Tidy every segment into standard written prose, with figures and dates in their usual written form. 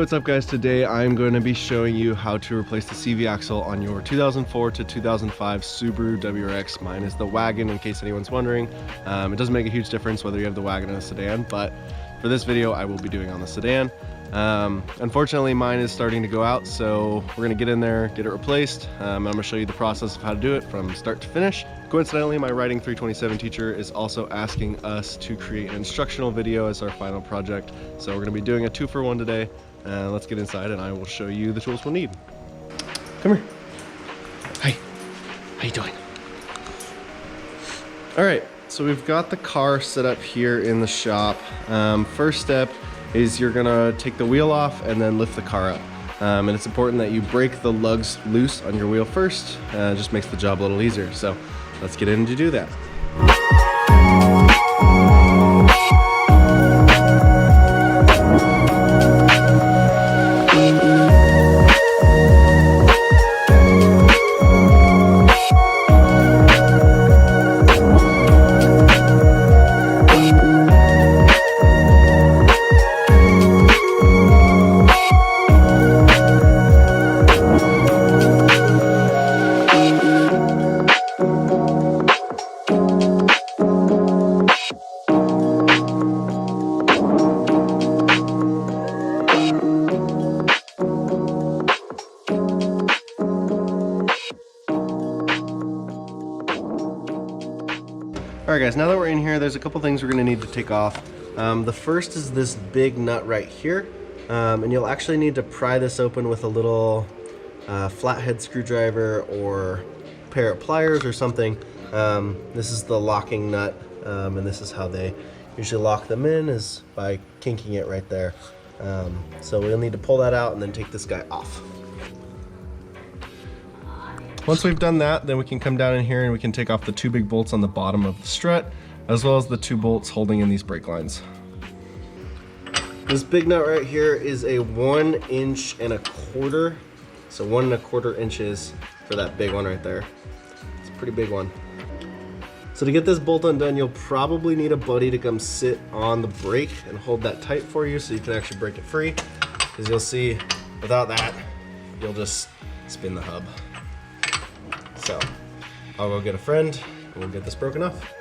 what's up guys? Today I'm going to be showing you how to replace the CV axle on your 2004 to 2005 Subaru WRX. Mine is the wagon, in case anyone's wondering. It doesn't make a huge difference whether you have the wagon or the sedan, but for this video I will be doing on the sedan. Unfortunately mine is starting to go out, so we're going to get in there, get it replaced. I'm going to show you the process of how to do it from start to finish. Coincidentally, my Riding 327 teacher is also asking us to create an instructional video as our final project. So we're going to be doing a 2-for-1 today. Let's get inside and I will show you the tools we'll need. Come here. Hi. How you doing? All right, so we've got the car set up here in the shop. First step is you're gonna take the wheel off and then lift the car up. And it's important that you break the lugs loose on your wheel first. It just makes the job a little easier. So let's get in to do that. Alright guys, now that we're in here, there's a couple things we're going to need to take off. The first is this big nut right here, and you'll actually need to pry this open with a little flathead screwdriver or pair of pliers or something. This is the locking nut, and this is how they usually lock them in, is by kinking it right there. So we'll need to pull that out and then take this guy off. Once we've done that, then we can come down in here and we can take off the 2 big bolts on the bottom of the strut, as well as the 2 bolts holding in these brake lines. This big nut right here is a 1 1/4 inch, so 1 1/4 inches for that big one right there. It's a pretty big one. So to get this bolt undone, you'll probably need a buddy to come sit on the brake and hold that tight for you so you can actually break it free, because you'll see without that, you'll just spin the hub. So I'll go get a friend and we'll get this broken off.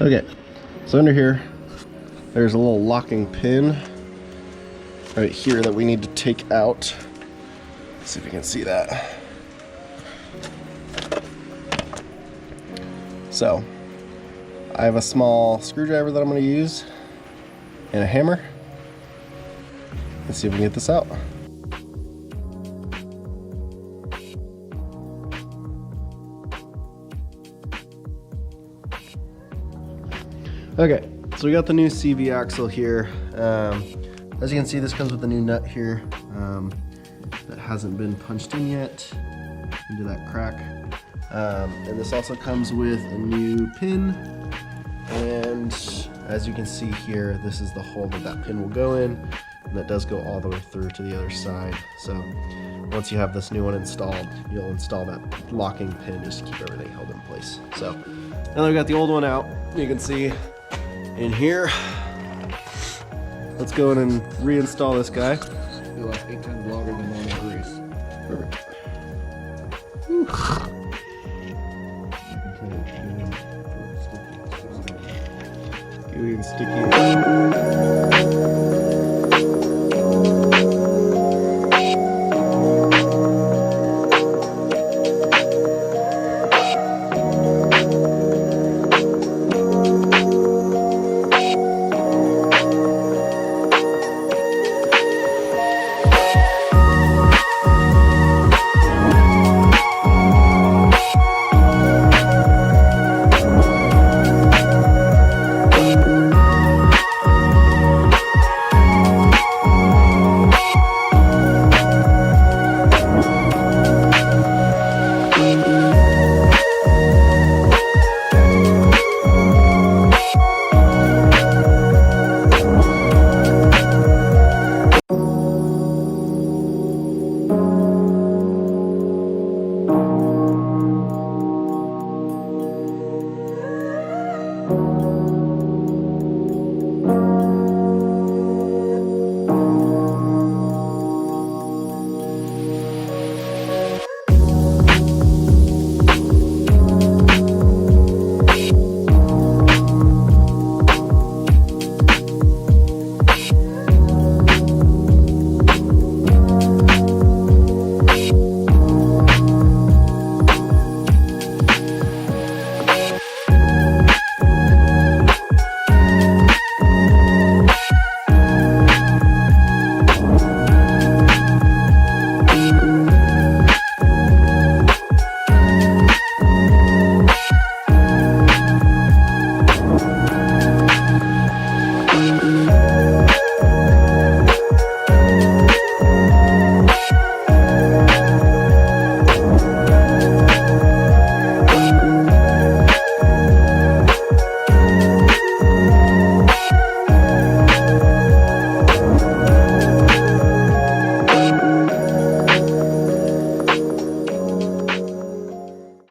Okay, so under here, there's a little locking pin right here that we need to take out. Let's see if you can see that. So, I have a small screwdriver that I'm going to use and a hammer. Let's see if we can get this out. Okay, so we got the new CV axle here. As you can see, this comes with a new nut here that hasn't been punched in yet into that crack. And this also comes with a new pin and as you can see here, this is the hole that that pin will go in, and that does go all the way through to the other side. So once you have this new one installed, you'll install that locking pin just to keep everything held in place. So now that we got the old one out, you can see in here. Let's go in and reinstall this guy. It lasts 8 times longer than normal grease. Perfect. Gooey and sticky.